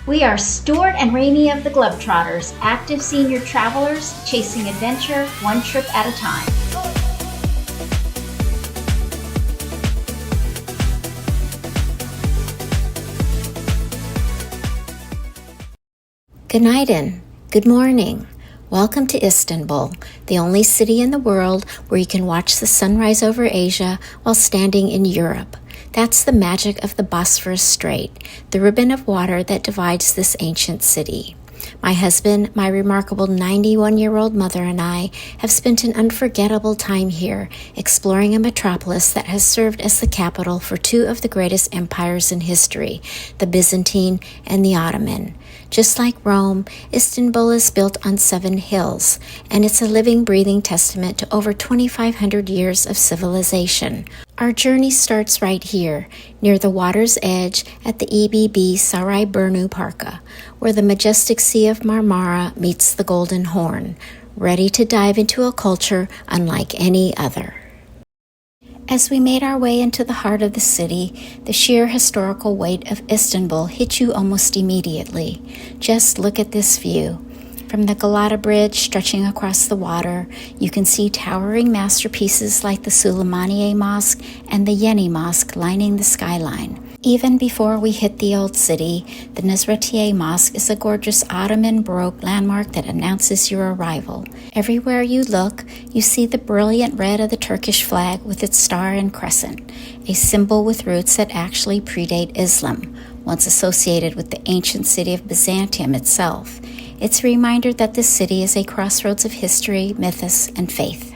We are Stuart and Rainey of the GloveTrotters, active senior travelers chasing adventure one trip at a time. Günaydın. Good morning. Welcome to Istanbul, the only city in the world where you can watch the sunrise over Asia while standing in Europe. That's the magic of the Bosphorus Strait, the ribbon of water that divides this ancient city. My husband, my remarkable 91-year-old mother, and I have spent an unforgettable time here exploring a metropolis that has served as the capital for two of the greatest empires in history, the Byzantine and the Ottoman. Just like Rome, Istanbul is built on 7 hills, and it's a living, breathing testament to over 2,500 years of civilization. Our journey starts right here, near the water's edge at the EBB Sarayburnu Parka, where the majestic Sea of Marmara meets the Golden Horn, ready to dive into a culture unlike any other. As we made our way into the heart of the city, the sheer historical weight of Istanbul hit you almost immediately. Just look at this view. From the Galata Bridge stretching across the water, you can see towering masterpieces like the Sultanahmet Mosque and the Yeni Mosque lining the skyline. Even before we hit the old city, the Nuruosmaniye Mosque is a gorgeous Ottoman Baroque landmark that announces your arrival. Everywhere you look, you see the brilliant red of the Turkish flag with its star and crescent, a symbol with roots that actually predate Islam, once associated with the ancient city of Byzantium itself. It's a reminder that this city is a crossroads of history, mythos, and faith.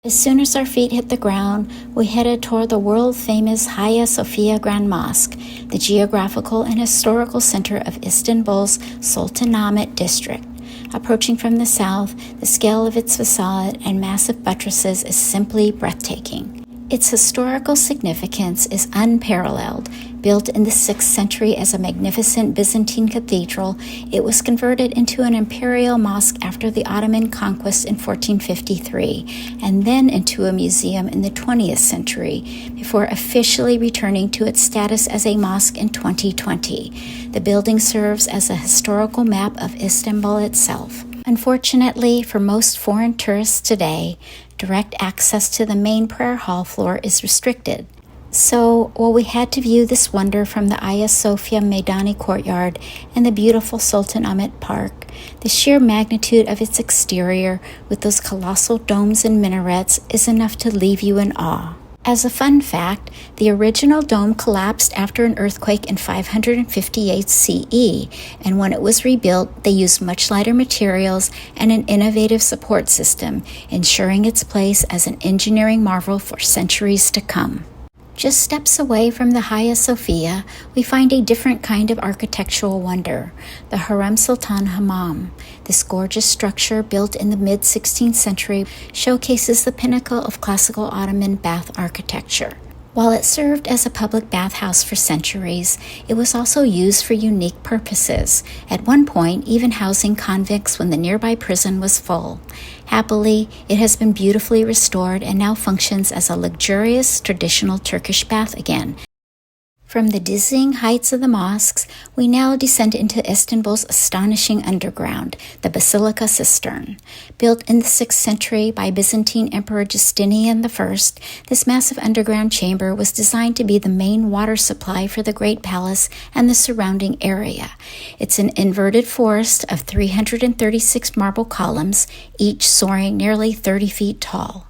As soon as our feet hit the ground, we headed toward the world-famous Hagia Sophia Grand Mosque, the geographical and historical center of Istanbul's Sultanahmet district. Approaching from the south, the scale of its facade and massive buttresses is simply breathtaking. Its historical significance is unparalleled. Built in the 6th century as a magnificent Byzantine cathedral, it was converted into an imperial mosque after the Ottoman conquest in 1453, and then into a museum in the 20th century, before officially returning to its status as a mosque in 2020. The building serves as a historical map of Istanbul itself. Unfortunately, for most foreign tourists today, direct access to the main prayer hall floor is restricted. So, while we had to view this wonder from the Hagia Sophia Meydani courtyard and the beautiful Sultanahmet Park, the sheer magnitude of its exterior with those colossal domes and minarets is enough to leave you in awe. As a fun fact, the original dome collapsed after an earthquake in 558 CE, and when it was rebuilt, they used much lighter materials and an innovative support system, ensuring its place as an engineering marvel for centuries to come. Just steps away from the Hagia Sophia, we find a different kind of architectural wonder, the Hurrem Sultan Hammam. This gorgeous structure, built in the mid-16th century, showcases the pinnacle of classical Ottoman bath architecture. While it served as a public bathhouse for centuries, it was also used for unique purposes, at one point even housing convicts when the nearby prison was full. Happily, it has been beautifully restored and now functions as a luxurious traditional Turkish bath again. From the dizzying heights of the mosques, we now descend into Istanbul's astonishing underground, the Basilica Cistern. Built in the 6th century by Byzantine Emperor Justinian I, this massive underground chamber was designed to be the main water supply for the Great Palace and the surrounding area. It's an inverted forest of 336 marble columns, each soaring nearly 30 feet tall.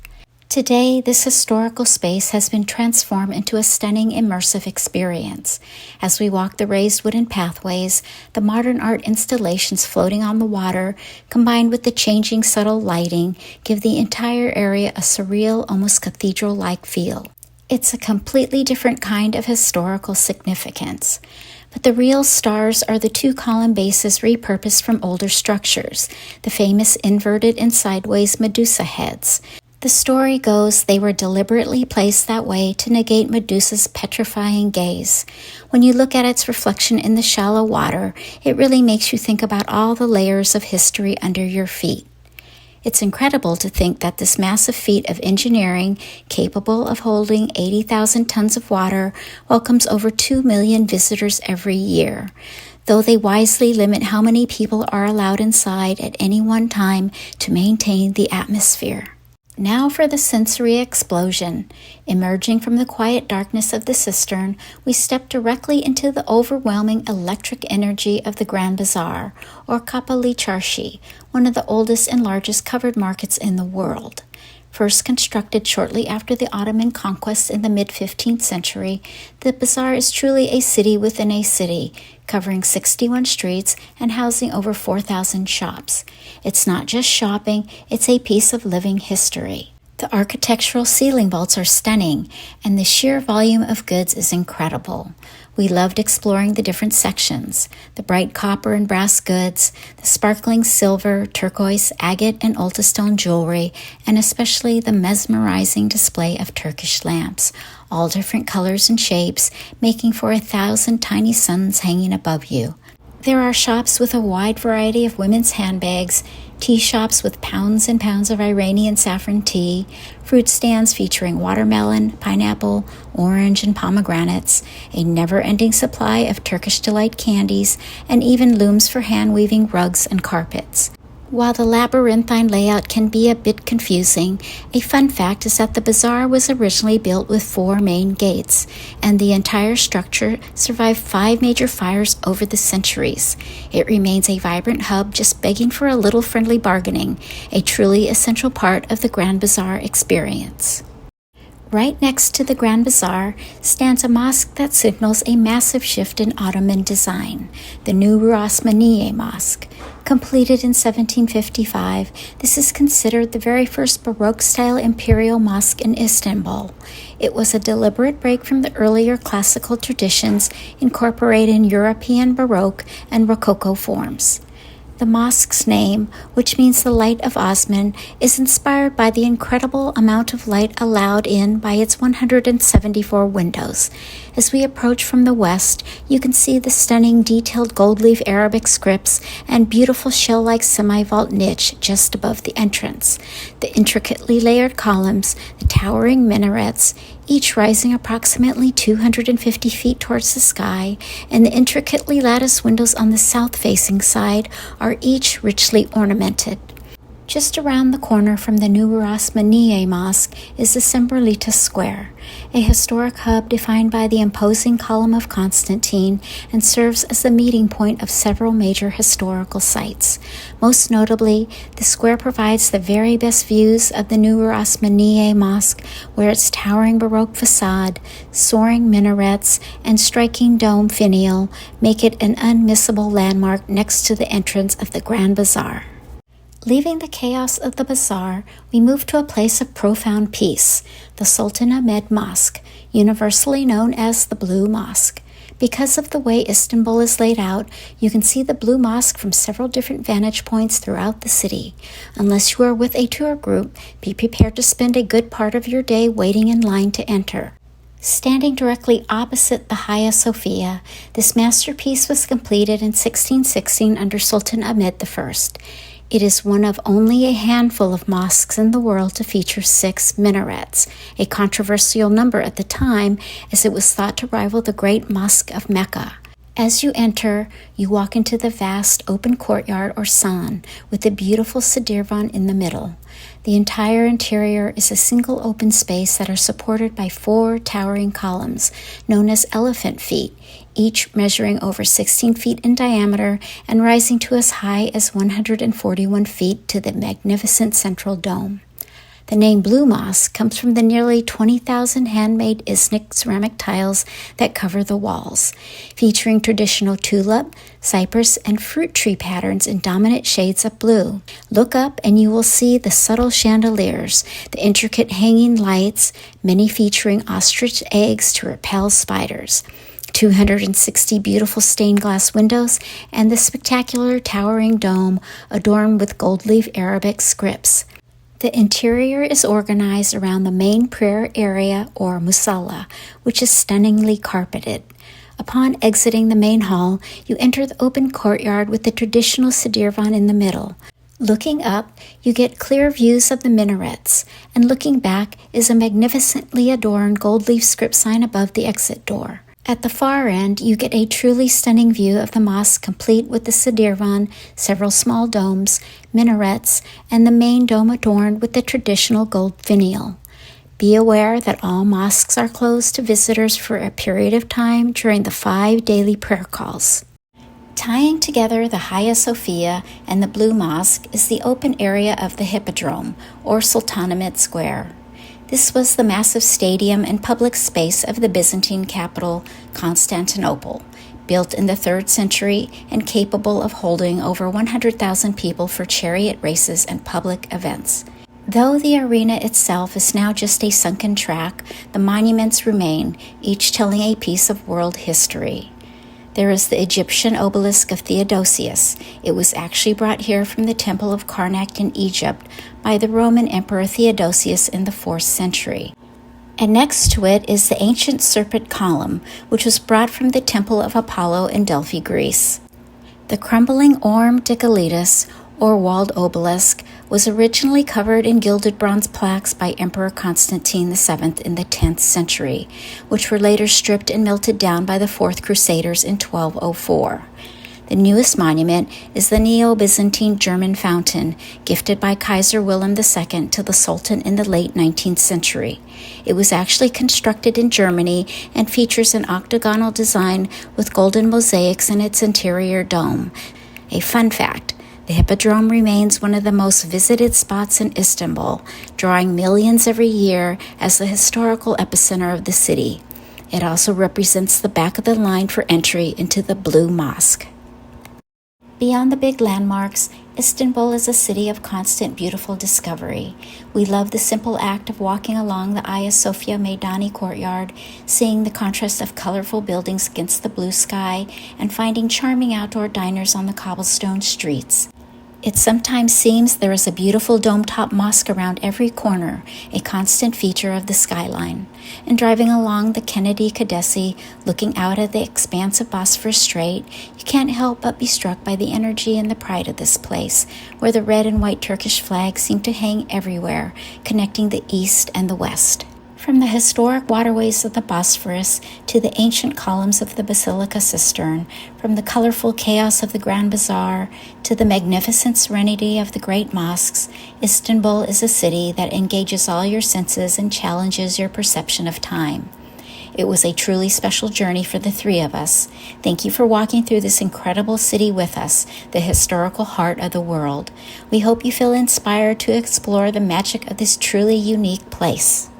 Today, this historical space has been transformed into a stunning immersive experience. As we walk the raised wooden pathways, the modern art installations floating on the water, combined with the changing subtle lighting, give the entire area a surreal, almost cathedral-like feel. It's a completely different kind of historical significance. But the real stars are the 2 column bases repurposed from older structures, the famous inverted and sideways Medusa heads. The story goes they were deliberately placed that way to negate Medusa's petrifying gaze. When you look at its reflection in the shallow water, it really makes you think about all the layers of history under your feet. It's incredible to think that this massive feat of engineering, capable of holding 80,000 tons of water, welcomes over 2 million visitors every year. though they wisely limit how many people are allowed inside at any one time to maintain the atmosphere. Now for the sensory explosion. Emerging from the quiet darkness of the cistern, we step directly into the overwhelming electric energy of the Grand Bazaar, or Kapalı Çarşı, one of the oldest and largest covered markets in the world. First constructed shortly after the Ottoman conquest in the mid-15th century, the bazaar is truly a city within a city, covering 61 streets and housing over 4,000 shops. It's not just shopping, it's a piece of living history. The architectural ceiling vaults are stunning, and the sheer volume of goods is incredible. We loved exploring the different sections, the bright copper and brass goods, the sparkling silver, turquoise, agate, and ultastone jewelry, and especially the mesmerizing display of Turkish lamps, all different colors and shapes, making for 1,000 tiny suns hanging above you. There are shops with a wide variety of women's handbags, tea shops with pounds and pounds of Iranian saffron tea, fruit stands featuring watermelon, pineapple, orange, and pomegranates, a never-ending supply of Turkish delight candies, and even looms for hand-weaving rugs and carpets. While the labyrinthine layout can be a bit confusing, a fun fact is that the bazaar was originally built with 4 main gates, and the entire structure survived 5 major fires over the centuries. It remains a vibrant hub just begging for a little friendly bargaining, a truly essential part of the Grand Bazaar experience. Right next to the Grand Bazaar stands a mosque that signals a massive shift in Ottoman design, the Nuruosmaniye Mosque. Completed in 1755, this is considered the very first Baroque-style imperial mosque in Istanbul. It was a deliberate break from the earlier classical traditions, incorporating European Baroque and Rococo forms. The mosque's name, which means the light of Osman, is inspired by the incredible amount of light allowed in by its 174 windows. As we approach from the west, you can see the stunning detailed gold leaf Arabic scripts and beautiful shell-like semi-vault niche just above the entrance. The intricately layered columns, the towering minarets, each rising approximately 250 feet towards the sky, and the intricately latticed windows on the south-facing side are each richly ornamented. Just around the corner from the Nuruosmaniye Mosque is the Semberlita Square, a historic hub defined by the imposing column of Constantine and serves as the meeting point of several major historical sites. Most notably, the square provides the very best views of the Nuruosmaniye Mosque, where its towering Baroque facade, soaring minarets, and striking dome finial make it an unmissable landmark next to the entrance of the Grand Bazaar. Leaving the chaos of the bazaar, we move to a place of profound peace, the Sultanahmet Mosque, universally known as the Blue Mosque. Because of the way Istanbul is laid out, you can see the Blue Mosque from several different vantage points throughout the city. Unless you are with a tour group, be prepared to spend a good part of your day waiting in line to enter. Standing directly opposite the Hagia Sophia, this masterpiece was completed in 1616 under Sultanahmet I. It is one of only a handful of mosques in the world to feature 6 minarets, a controversial number at the time as it was thought to rival the Great Mosque of Mecca. As you enter, you walk into the vast open courtyard or san with the beautiful Sidirvan in the middle. The entire interior is a single open space that are supported by 4 towering columns, known as elephant feet, each measuring over 16 feet in diameter and rising to as high as 141 feet to the magnificent central dome. The name Blue Mosque comes from the nearly 20,000 handmade Iznik ceramic tiles that cover the walls, featuring traditional tulip, cypress, and fruit tree patterns in dominant shades of blue. Look up and you will see the subtle chandeliers, the intricate hanging lights, many featuring ostrich eggs to repel spiders, 260 beautiful stained glass windows, and the spectacular towering dome adorned with gold leaf Arabic scripts. The interior is organized around the main prayer area or musalla, which is stunningly carpeted. Upon exiting the main hall, you enter the open courtyard with the traditional Sidirvan in the middle. Looking up, you get clear views of the minarets, and looking back is a magnificently adorned gold leaf script sign above the exit door. At the far end, you get a truly stunning view of the mosque, complete with the Sadirvan, several small domes, minarets, and the main dome adorned with the traditional gold finial. Be aware that all mosques are closed to visitors for a period of time during the 5 daily prayer calls. Tying together the Hagia Sophia and the Blue Mosque is the open area of the Hippodrome, or Sultanahmet Square. This was the massive stadium and public space of the Byzantine capital, Constantinople, built in the 3rd century and capable of holding over 100,000 people for chariot races and public events. Though the arena itself is now just a sunken track, the monuments remain, each telling a piece of world history. There is the Egyptian obelisk of Theodosius. It was actually brought here from the Temple of Karnak in Egypt by the Roman Emperor Theodosius in the 4th century. And next to it is the ancient serpent column, which was brought from the Temple of Apollo in Delphi, Greece. The crumbling Orme Digalitas, or walled obelisk, was originally covered in gilded bronze plaques by Emperor Constantine VII in the 10th century, which were later stripped and melted down by the Fourth Crusaders in 1204. The newest monument is the Neo-Byzantine German fountain, gifted by Kaiser Wilhelm II to the Sultan in the late 19th century. It was actually constructed in Germany and features an octagonal design with golden mosaics in its interior dome. A fun fact: the Hippodrome remains one of the most visited spots in Istanbul, drawing millions every year as the historical epicenter of the city. It also represents the back of the line for entry into the Blue Mosque. Beyond the big landmarks, Istanbul is a city of constant beautiful discovery. We love the simple act of walking along the Hagia Sophia Meidani courtyard, seeing the contrast of colorful buildings against the blue sky, and finding charming outdoor diners on the cobblestone streets. It sometimes seems there is a beautiful dome-top mosque around every corner, a constant feature of the skyline. And driving along the Kennedy Cadesi, looking out at the expanse of Bosphorus Strait, you can't help but be struck by the energy and the pride of this place, where the red and white Turkish flags seem to hang everywhere, connecting the east and the west. From the historic waterways of the Bosphorus to the ancient columns of the Basilica Cistern, from the colorful chaos of the Grand Bazaar to the magnificent serenity of the great mosques, Istanbul is a city that engages all your senses and challenges your perception of time. It was a truly special journey for the 3 of us. Thank you for walking through this incredible city with us, the historical heart of the world. We hope you feel inspired to explore the magic of this truly unique place.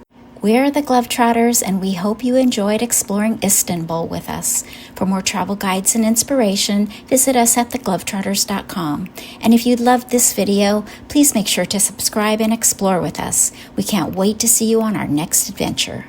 We're the GloveTrotters, and we hope you enjoyed exploring Istanbul with us. For more travel guides and inspiration, visit us at theglovetrotters.com. And if you loved this video, please make sure to subscribe and explore with us. We can't wait to see you on our next adventure.